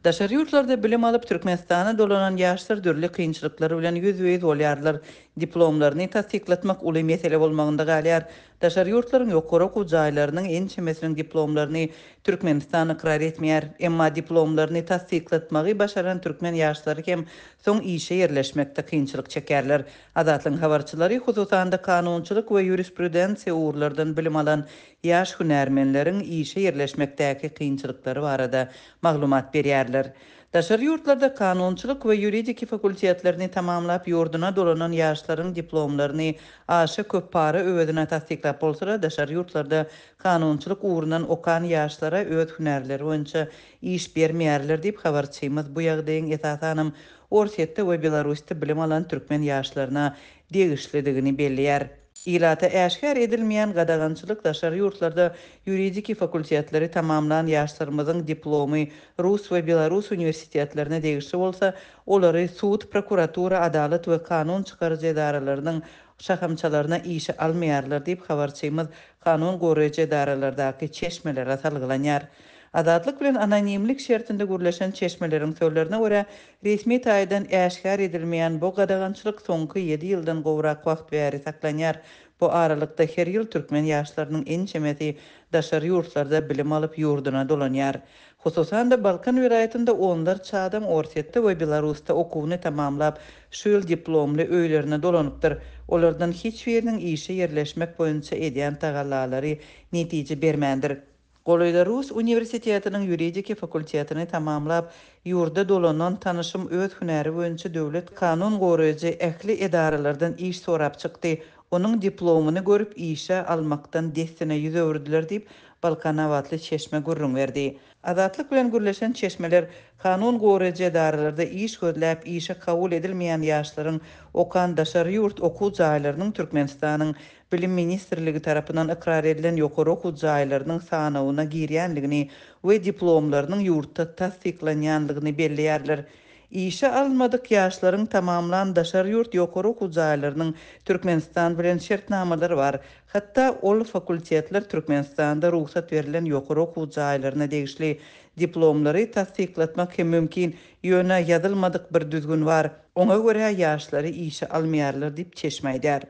Daşary ýurtlarda bilim alyp Türkmenistana dolanan ýaşlar dürli kynçylyklar bilen ýüz-ýüz bolýarlar. Diplomlaryny tasdiklatmak uly mesele bolmagynda galýar. Daşary ýurtlaryň ýokary okuw jaýlarynyň ençemesiniň diplomlaryny Türkmenistan ikrar etmeýär. Emma diplomlaryny tasdiklatmagy başaran türkmen ýaşlary hem soň işe ýerleşmekde kynçylyk çekerler. Adatlyň habarçylary hususanda kanunçylyk we ýurisprudensiýa uğurlardan bilim alan ýaş hünärmenleriň işe ýerleşmekdäki kynçylyklary barada maglumat berýär. Daşary ýurtlarda kanunçylyk we ýuridik fakultetlerini tamamlap ýurduna dolanan ýaşlaryň diplomlaryny aşy köp para öwedine tasdiklap bolsa, daşary ýurtlarda kanunçylyk uğrundan okan ýaşlara öwed hünärleri boýunça iş bermeýärler diýip habarçymyz. Bu ýagdaýyň esasanam Orsetde we Belarusda bilim alan türkmen ýaşlaryna degişlidigini belliýär. İlata äşkär edilmeýän gadagançylyk daşary ýurtlarda ýuridik fakultetleri tamamlanan ýaşlarymyzyň diplomy Rus we Belarus universitetlerine degişli bolsa, olary sud, prokuratura, adalet we kanun çykarjy edaralarynyň şahamçalaryna işe almaýarlar diýip habarçymyz kanun goraýjy edaralardaky çeşmelere salgylanýar. Adatlyk bilen anonimlik şertinde gürleşen çeşmeleriň söýlerine görä, resmi taýdan äşkär edilmeýän bu gadagançylyk soňky 7 ýyldan gowrak wagt bäri saklanýar. Bu aralykda her ýyl türkmen ýaşlarynyň ençemeti daşary ýurtlarda bilim alyp ýurduna dolanýar. Hususan da Balkan welaýatynda onlarça adam Orsetde we Belarusda okuwyny tamamlap, şu ýyl diplomly öýlerine dolanypdyr. Olardan hiç biriniň işe ýerleşmek boýunça edýän tagallalary netije bermändir. Goloýda Rus universitetiniň ýuridik fakultetini tamamlap, ýurda dolanan tanışym öz hünäri boýunça döwlet kanun goraýjy ähli edaralardan iş sorap çykdy. Onun diplomunu görüp işe almaktan destine yüz öwürdiler diýip Balkan awatly çeşme gurrun berdi. Adatlyk bilen gürleşen çeşmeler kanun goraýjy edaralarda iş gözläp işe kabul edilmeýän ýaşlaryň okan daşary ýurt okuw jaýlarynyň Türkmenistanyň Bilim Ministrligi tarapyndan ikrar edilen ýokary okuw jaýlarynyň sanawyna girýänligini we diplomlarynyň ýurtda tasdiklanýanlygyny belliýärler. İşe almadyk ýaşlaryň tamamlan daşary ýurt ýokary okuw jaýlarynyň Türkmenistan bilen şertnamalary bar. Hatda ol fakultetler Türkmenistanda ruhsat berilen ýokary okuw jaýlaryna degişli diplomlary tasdiklatmak hem mümkin ýöne ýazylmadyk bir düzgün bar. Oňa görä ýaşlary işe almaýarlar diýip çeşmeýär.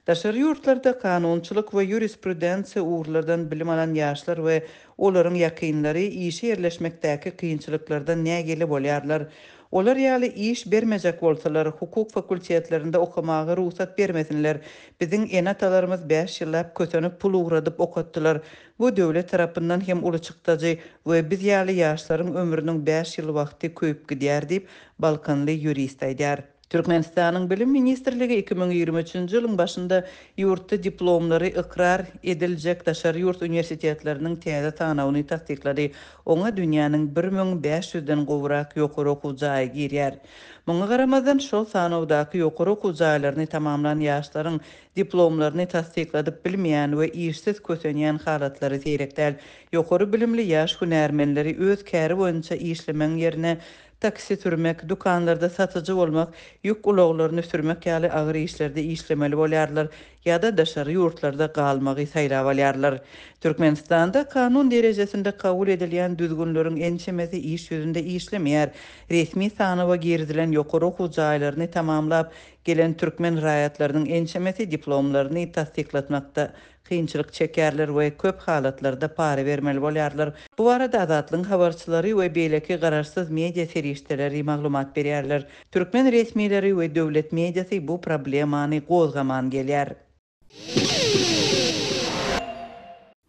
Daşary ýurtlarda kanunçylyk we ýurisprudensiýa uğurlardan bilim alan ýaşlar we olaryň ýakynlary işe ýerleşmekdäki kynçylyklardan nägeli bolýarlar. Olar ýaly iş bermejek bolsalar, hukuk fakultetlerinde okumagy ruhsat bermesinler. Biziň enatalarymyz 5 ýyllap kötenip pul ugradyp okatdylar. Bu döwlet tarapyndan hem uly çykdyjy we biz ýaly ýaşlaryň ömrüniň 5 ýyl wagty köýüp gidýär diýip Balkanly ýurist aýdýar. Türkmenistanyň Bilim Ministrligi 2023-nji ýylyň başynda ýurtda diplomlary ikrar ediljek daşary ýurt universitetleriniň täze tanawyny tasdiklady. Oňa dünýäniň 1500-den gowrak ýokary okuw jaýy girýär. Muňa garamazdan şol sanawdaky ýokary okuw jaýlaryny tamamlanan ýaşlaryň diplomlaryny tasdikladyp bilmeýän we işsiz kösenýän halatlary seýrekdäl. Ýokary bilimli ýaş hünärmenleri öz käri boýunça işlemeň ýerine taksi sürmek, dukanlarda satıcı olmak, yük uloglaryny sürmek ýaly agyr işlerde işlemeli bolýarlar ýa-da daşary ýurtlarda galmagy saýlap alýarlar. Türkmenistanda kanun derejesinde kabul edilýän düzgünleriň ençemesi iş ýüzünde işlemeýär. Resmi sanawa girdilen ýokary okuw jaýlaryny tamamlap gelen türkmen raýatlarynyň ençemesi diplomlaryny tasdiklatmakda kynçylyk çekerler we köp halatlarda para bermeli bolýarlar. Bu arada Azatlyň habarçylary we beýleki gararsyz media serişdeleri maglumat berýärler. Türkmen resmileri we döwlet mediasy bu problemany gozgaman gelýär.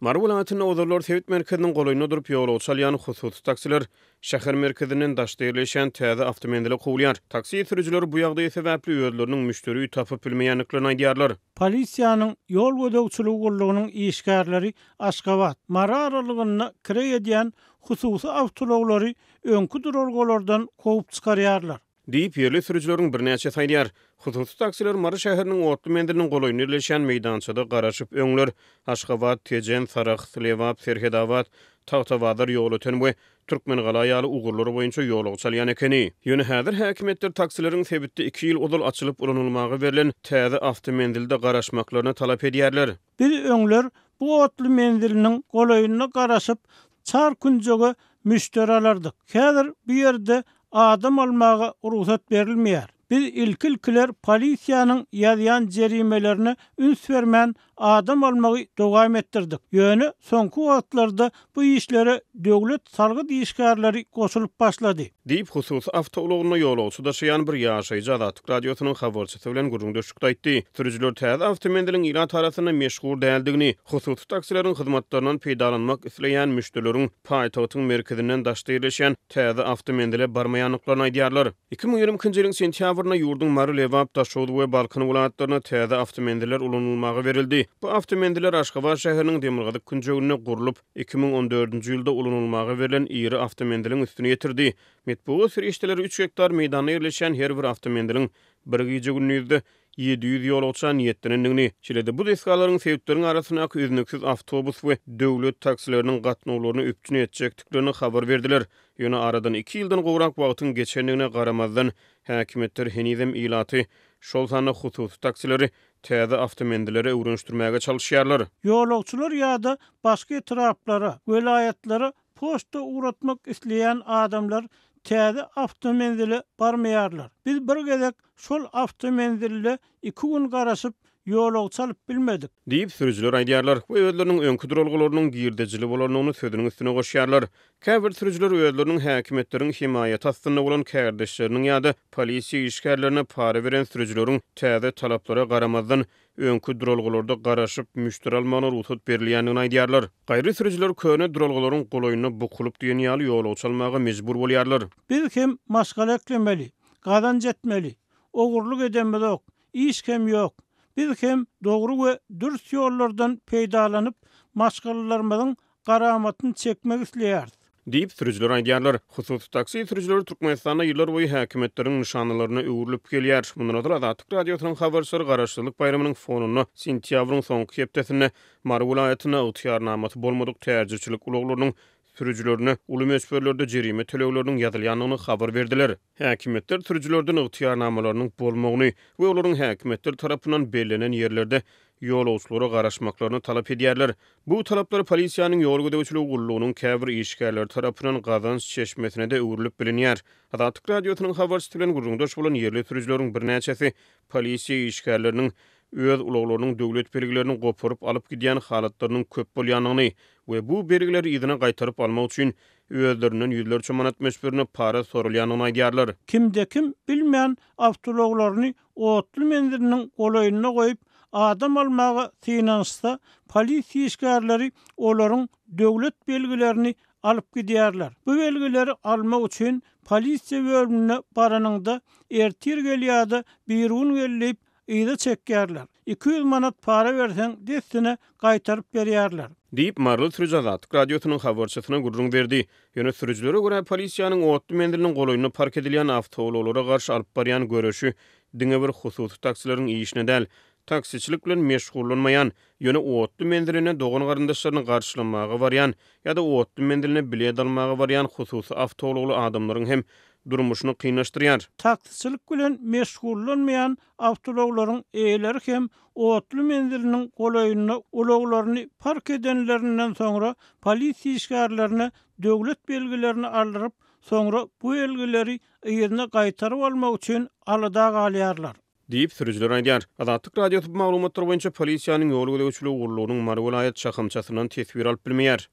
Marwulatyny ozurlar Sewit merkeziniň golaýyna durup ýol çalýan hususy taksiler şäher merkezinden daşda ýerleşen täze awtomobile gowulýar. Taksi sürüjileri bu ýagdaý sebäpli özleriniň müşteri tapyp bilmeýänliklerini aýdýarlar. Polisiýanyň ýol gödäwçiligi gurulugynyň işgärleri Aşgabat, Mara aralygyna kire edýän hususy awtologary öňkü duralgolardan kovup çykarýarlar. Diýip ýerli sürüjileriň birnäçe saýdýar. Hususy taksiler Mara şäheriniň otly mendiliniň golaýyna ýerleşen meýdançada garaşyp öňler Aşgabat, Tejen, Sarax, Slewap, Serhedawat, Tawtawadar ýol öten we Türkmen galaýaly ugurlary boýunça ýol çalýan ekeni. Ýöne häzir häkimetler taksileriň sebitde 2 ýyl odul açylyp ulanylmagy berilen täze awtomendilde garaşmaklaryny talap edýärler. Bir öňler bu otly mendiliniň golaýyna garaşyp çar künjege müşteri alardyk. Häzir bu ýerde adam almaga ruhsat berilmeýär. Biz ilkilkiler polisiýanyň ýazýan jerimelerine üns bermän adam almagy dowam etdirdik. Ýöne soňky wagtlarda bu işlere döwlet salgy diýişgärleri goşulyp başlady. Diýip husus awtologuna ýolagçy daşaýan bir ýaşaýjy Azatlyk radiosynyň habarçysy bilen gurulmuşykda aýtdy. Sürüjüler täze awtomobildiniň ila tarasyna meşgul däldigini, hususy taksileriň hyzmatlarynyň peýdalanmak isleýän müşterileriň paýtagtyň merkezinden daşdaýryşan täze awtomobile barmaýanlyklaryny aýdýarlar. 2020-nji ýylyň sentýabryna ýurdun Mary Lewap Taşow we Balkan welaýatlaryna täze awtomobiller ulanylmagy berildi. Bu awtomobiller Aşgabat şäheriniň Demirgazyk künjegine gurulup 2014-nji ýylda ulanylmagy berilen iri awtomobildin üstüne ýetirdi. Metbuat ferişteleri 3 hektar meydana yerleşen her bir awtomobilin bir gece günüzde 700 ýolagçy niýetlendigini, şeýle bu deskallaryň sebepleriniň arasyna üznüksiz awtobus we döwlet taksileriniň gatnawlaryny öpçüne etjekdiklerini habar berdiler. Ýöne aradan 2 ýyldan gowrak wagtyň geçendigine garamazdan häkimetler henizem ilaty şol sany hususy taksileri täze awtomobillere öwrenişdirmäge çalışýarlar. Ýolagçylar ýa-da başga etraplara, welaýatlara posta uğratmak isleyen adamlar täze awtomobile barmaýarlar. Biz bir gezek şol awtomobille 2 gün garaşyp ýolagçy alyp bilmedik. Diýip sürüjüler aýdýarlar. Bu öýdleriniň öňkü duralgylarynyň girdejili bolanyny sözüniň üstüne goşýarlar. Käbir sürüjüler öýdleriniň häkimetleriň himaýat astyna bolan kärdeşleriniň ýa-da polisiýa işgärlerine para beren sürüjüleriň täze talaplara garamazdan öňkü duralgylarda garaşyp müşteri almagyna ruhsat berilýändigini aýdýarlar. Gaýry sürüjüler köne duralgylaryň golaýyna bukulup diýen ýaly ýolagçy almaga mejbur bolýarlar. Biz hem maşgala eklemeli, gazanç etmeli, ogurluk edemezok, iş hem ýok. Biz hem dogry we dürüst ýollardan peýdalanyp maşgalalarymyzyň garamatyny çekmek isleýär. Diýip sürüjüler aýdýarlar. Hususy taksi sürüjüleri Türkmenistanda ýyllar boýy häkimetleriň nişanlaryna öwrülip gelýär. Mundan öňe Azatlyk radiosynyň habarçylary garaşdyrlyk bayramynyň fonuny sentýabryň soňky hepdesinde Mary welaýatyna ýarnamaty bolmadyk täzirçilik ulaglarynyň sürüjülerine uly mesperlerde jerime tölegleriniň ýazylýanlygyny habar berdiler. Häkimetler sürüjülerden ýarnamalarynyň bolmagyny we olaryň häkimetler tarapyndan belirlenen ýerlerde ýolagçylara garaşmaklaryny talap edýärler. Bu talaplar polisiýanyň ýol gödäwçiligi gullugynyň käbir işgärleri tarapyndan gazanç çeşmesine de öwrülip bilinýär. Azatlyk radiosynyň habarçysy bilen gurulmuşy bolan ýerli sürüjüleriň bir näçesi polisiýa işgärleriniň öz ulaglarynyň döwlet belgilerini goparyp alyp gidýän halatlarynyň köp bolýanyny we bu belgileri ýygyna gaýtaryp almak üçin özlerinden ýüzlerçe manat meşberine para sorulýanyny aýdýarlar. Kimde kim bilmeýän awtologlaryny otly mendiriniň golaýyna goýup adam almaga finansda polisiýa işgärleri olaryň döwlet belgilerini alyp gidýärler. Bu belgileri almak üçin polisiýa bölümine baranyňda ertir gelýärdi, bir gün gelip ýa-da çekýärler. 200 manat para berseň destine gaýtaryp berýärler. Diýip Marly Sürüjazat radiosynyň habarçysyna gurrun berdi. Ýöne sürüjülere görä polisiýanyň otly mendiriniň golaýyna park edilýän awtologlara garşy alyp barýan görüşi diňe bir hususy taksileriň işine däl. Taksiçilik bilen meşgullanmayan, ýöne otly mendirine dogan garyndaşlaryny garşylamaga barýan ýa-da otly mendirine bilet almaga barýan hususy awtologly adamlaryň hem durmuşyny kynlaşdyrýar. Taksiçilik bilen meşgullanmayan awtologlaryň eýleri hem otly mendiriniň golaýyna ulaglaryny park edenlerinden soňra polisiýa işgärlerine döwlet belgilerini aldyryp, soňra bu belgileri ýerine gaýtaryp almak üçin alada galýarlar. Diýip sürüjüler aýdýar. Azatlyk radiosyny maglumatlary boýunça polisiýanyň ýol gödäwçiligi gurulugynyň Mary welaýat şahymçasynyň tesbir alyp bilmeýär.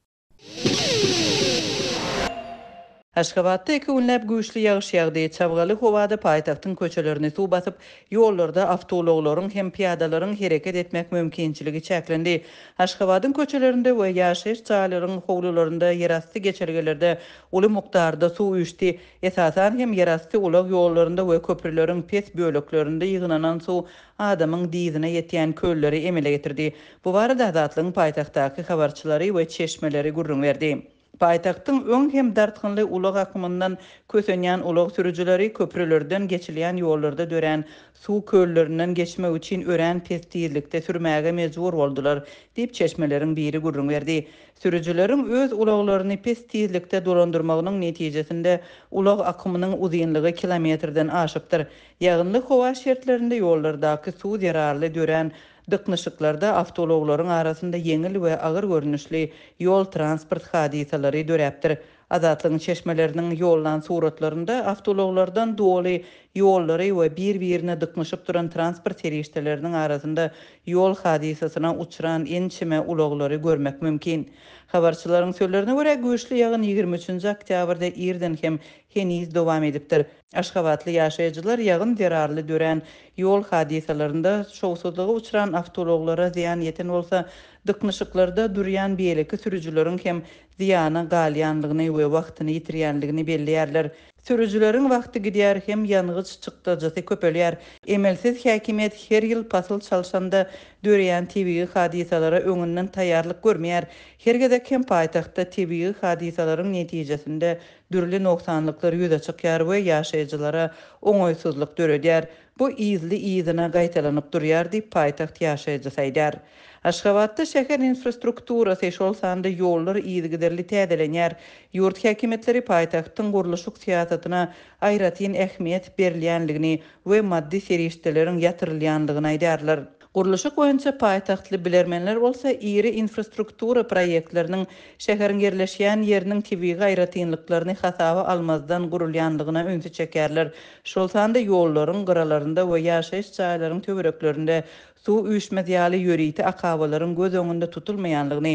Aşgabatda 2 günläp güýçli ýagyş ýagdy. Çabgaly howada paýtagtyň köçelerini suw basyp, ýollarda awtologlaryň hem piýadalaryň hereket etmek mümkinçiligi çäklendi. Aşgabatyň köçelerinde we ýaşaýyş çaýlarynyň howlularynda ýerasty geçergelerde uly mukdarda suw üýtdi. Esasan hem ýerasty ulag ýollarynda we köprüleriň pes böleklerinde ýygynanan suw adamyň diýizine ýetýän kölleri emele getirdi. Bu barada Azatlygyň paýtagtdaky habarçylary we çeşmeleri gurrun berdi. Paýtagtyň öň hem dartgynly ulag akymyndan kösenýän ulag sürüjüleri köprülerden geçilýän ýollarda dören suw köllerinden geçmek üçin ören pestirlikde sürmäge mejbur boldular, diýip çeşmeleriň biri gurrun berdi. Sürüjüleriň öz ulaglaryny pestirlikde dolandyrmagynyň netijesinde ulag akymynyň uzunlygy kilometrden aşypdyr. Ýagynly howa şertlerinde ýollardaky suw zararly dören dıknışıklarda awtologlaryň arasynda yeňil we agyr görnüşli ýol transport hadisalary döräpdir. Azatlygyň çeşmeleriniň ýollan suratlarynda avtologlardan doly ýollary we bir-birine dıkmışyp duran transport serişdeleriniň arasynda ýol hadisasyna uçuran ençime uloglary görmek mümkin. Habarçylaryň sözlerine görä güýçli ýagyn 23 oktýabrda irden hem heniz dowam edipdir. Aşgabatly ýaşaýjylar ýagyn zerarly dören ýol hadisalarynda şowsuzlyga uçuran avtologlara ziýan ýeten bolsa, dıkmışyklarda durýan beýleki sürüjüleriň hem ziýana galýanlygyny we wagtyny ýitirýänligini belliýärler. Sürüjüleriň wagty gidýär hem ýanygyç çykdyjy köpelýär. Emelsiz häkimet her ýyl pasyl çalşanda dörýän tebii hadisalara öňünden taýýarlyk görmeýär. Her gedek hem paýtagtda tebii hadisalaryň netijesinde dürli noksanlyklar ýüze çykýar we ýaşaýjylara oňoýsuzlyk döredýär. Bu izli izine gaýtalanyp durýar diýip paýtagt ýaşaýjy saýdar. Aşgabatda şäher infrastrukturasy şol sanda ýollar ýygyderli täzelenýär. Ýurt häkimetleri paýtagtyň gurulşyk siýasatyna aýratyn ähmiýet berilýänligini we maddi serişdeleriň ýatyrylýanlygyny aýdarlar. Gurulşyk boýunça paýtaktly bilermenler bolsa iri infrastruktura proýektleriniň şäheriň yerleşýän ýeriniň tebii gaýratynlyklaryny hasaba almazdan gurulýanlygyna öňsü çekerler. Şol sanda ýollaryň gyralarynda we ýaşaýyş çaýlaryň töwereklerinde suw üýşmez ýaly ýöriti akabalaryň göz öňünde tutulmaýanlygyny,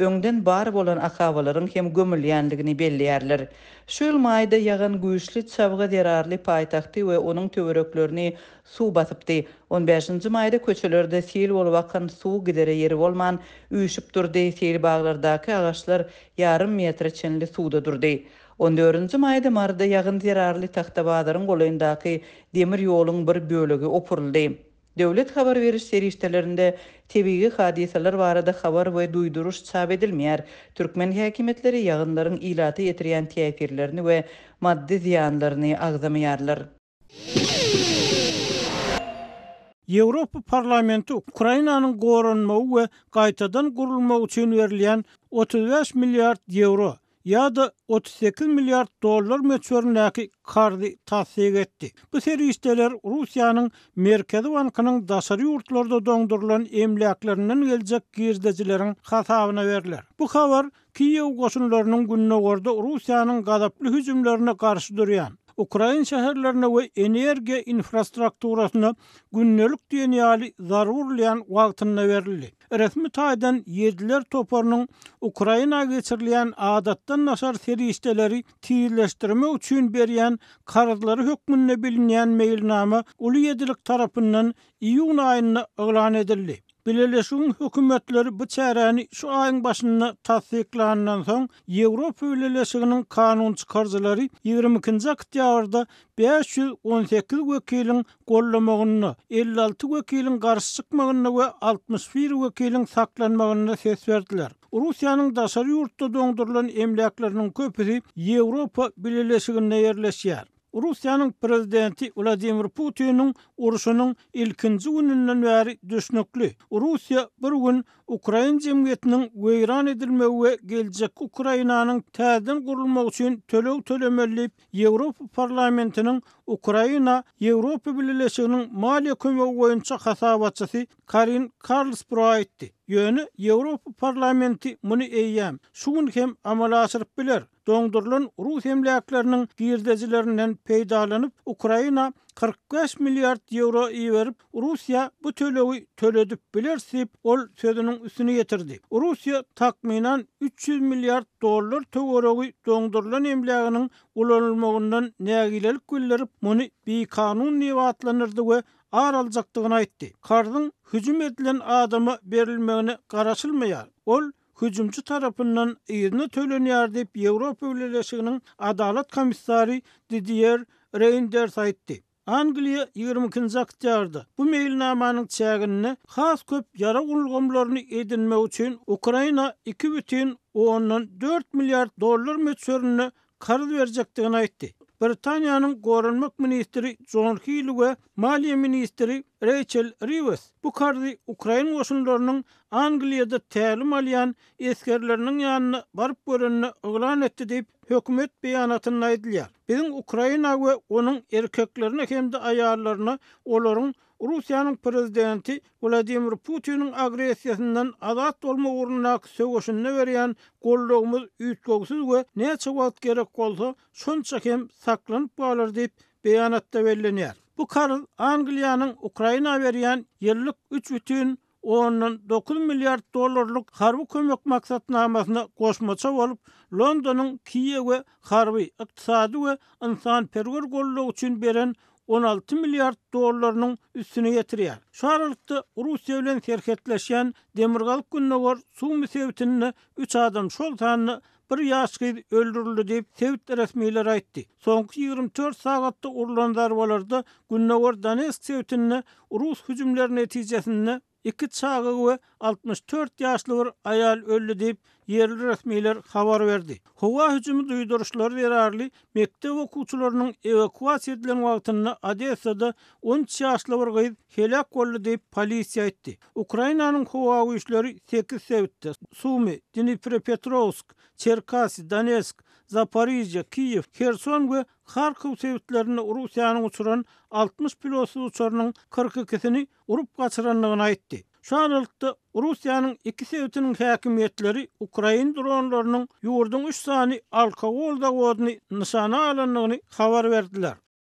öňden bar bolan akabalaryň hem gömülýänligini belliýärler. Şu ýyl maýda ýagan güýçli çabga zerarly paýtagty we onuň töwereklerini suw basypdy. 15-nji maýda köçelerde sel bolup akan suw gidere ýeri bolman üýşüp durdy. Sel baglardaky agaçlar ýarym metre çenli suwda durdy. 14-nji maýda marda ýagyn zerarly Taxtabadaryň golanyndaky demir ýoluň bir bölegi opuruldy. Döwlet habar beriş serişdelerinde tebii hadisalar barada habar we duýduruş çap edilmeýär. Türkmen häkimetleri ýagynlaryň ilaty ýetirýän täsirlerini we maddi ziýanlaryny agzamaýarlar. Ýewropa parlamenti Ukrainanyň gorunmagy we gaýtadan gurulmagy üçin berilýän 35 milliard euro ýa-da 38 milliard dollar meçhörnäki kardy tasdik etdi. Bu serişdeler Russiýanyň Merkezi Bankynyň daşary ýurtlarda doňdurulan emläklerinden geljek girdejileriň hasabyna berilýär. Bu habar Kiýew goşunlarynyň gününe gorda Russiýanyň gadaply hüjümlerine garşy durýan Ukraina şäherlerine we energiýa infrastrukturasyna günnelik dünýäli zarurlayan wagtyna berildi. Resmi taýdan ýerler toparynyň Ukraina geçirilýän adatdan naşar serişdeleri tiýirleşdirmek üçin berýän karzlary hökmünde bilinýän meýilnama uly ýedilik tarapyndan iýun aýynda elan edildi. Birleşik hökümetleri bu çäräni şu aýyň başynda tasdiklanandan soň Ýewropa Birleşiginiň kanun çykarjylary 22-nji oktýabrda 518 wekiliň gollamagyny, 56 wekiliň garşy çykmagyny we 61 wekiliň saklanmagyny ses berdiler. Russiýanyň daşary ýurtda doňdurulan emläkleriniň köpüsi Ýewropa Birleşiginde ýerleşýär. Russiýanyň prezidenti Vladimir Putiniň uruşunyň ilkinji gününden bäri düşnükli. Russiýa bir gün Ukraina jemgyýetiniň weýran edilmegi we geljek Ukrainanyň täzeden gurulmagy üçin tölew tölemeli Ýewropa parlamentiniň Ukraina Ýewropa Birleşiginiň maliýe kömegi boýunça hasabatçysy Karin Karlsbro aýtdy. Ýöne Ýewropa parlamenti muny eýýäm. Şu gün hem amala aşyryp biler. Doňdurulan Rus emläkleriniň girdejilerinden peýdalanyp Ukraina 45 milliard euro berip Russiýa bu tölewi töledip bilersip ol sözüniň üstüne ýetirdi. Russiýa takminan 300 milliard dollar töweregi doňdurulan emläginiň ulanylmagyndan nägilelik bildirip muny bekanun niwatlanyrdy we ar aljakdygyny aýtdy. Kardyň hüjüm edilen adama berilmegine garaşylmaýar. Ol hüjümçi tarapyndan ýerine tölenýär diýip Ýewropa Birleşiginiň Adalet komissary Didier Reynders aýtdy. Angliýa 22-nji oktýabrda bu meýilnamanyň çägini has köp ýara gulgamlaryny edinmek üçin Ukraina 2,4 milliard dollar meçhörüne karz berjekdigini aýtdy. Britaniýanyň gorunmak ministri John Healey we Maliýe ministri Rachel Reeves bu kardy Ukraina goşunlarynyň Angliýada tälim alýan eskerleriniň ýanyna baryp görenini elan etdi diýip hökümet beýanatyny aýdylýar. Bizim Ukraina we onuň erkeklerine hem de aýallaryna olaryň Russiýanyň prezidenti Vladimir Putin'in agresiýasyndan azat bolma uğruna söwüşine berýän gollugymyz üýtgegsiz we näçe wagt gerek bolsa şonça hem saklanyp galar diýip beýanatda bellenýär. Bu karz Angliýanyň Ukraina berýän ýyllyk 3,9 milliard dollarlyk harby kömek maksatnamasyna goşmaça bolup, Londonyň Kiýewe harby, ykdysady we insanperwer gollug üçin beren 16 milliard dollarynyň üstüne ýetirýär. Şu aralykda Russiýa bilen serhetleşýän demirgalyk Günnägor Sumy sebitinde 3 adam şol sanyny bir ýaşky öldürildi diýip Sewit resmiýetleri aýtdy. Soňky 24 sagatda urulan darbalarda Günnägor Donetsk sebitinde Rus hüjümleri netijesinde 2 çağı we 64 ýaşly bir aýal öldü diýip yerli resmiýetler habar berdi. Howa hüjümi duýduruşlary berarly mektep okuwçylarynyň evakuasiýa edilen wagtynda Odessada 13 ýaşly bir gyz helak boldy diýip polisiýa aýtdy. Ukrainanyň howa güýçleri 8 sebitde Sumy, Dnipropetrovsk, Cherkasy, Donetsk, Zaporizhia, Kiýew, Kherson we Kharkiv sebitlerinde Russiýanyň uçuran 60 pilotsuz uçarynyň 42-sini urup gaçyranlygyny aýtdy. Şu aralykda Russiýanyň 2 sebitiniň häkimiýetleri Ukraina dronlarynyň ýurdun 3 sany alkogol zawodyny nişana alanlygyny habar berdiler.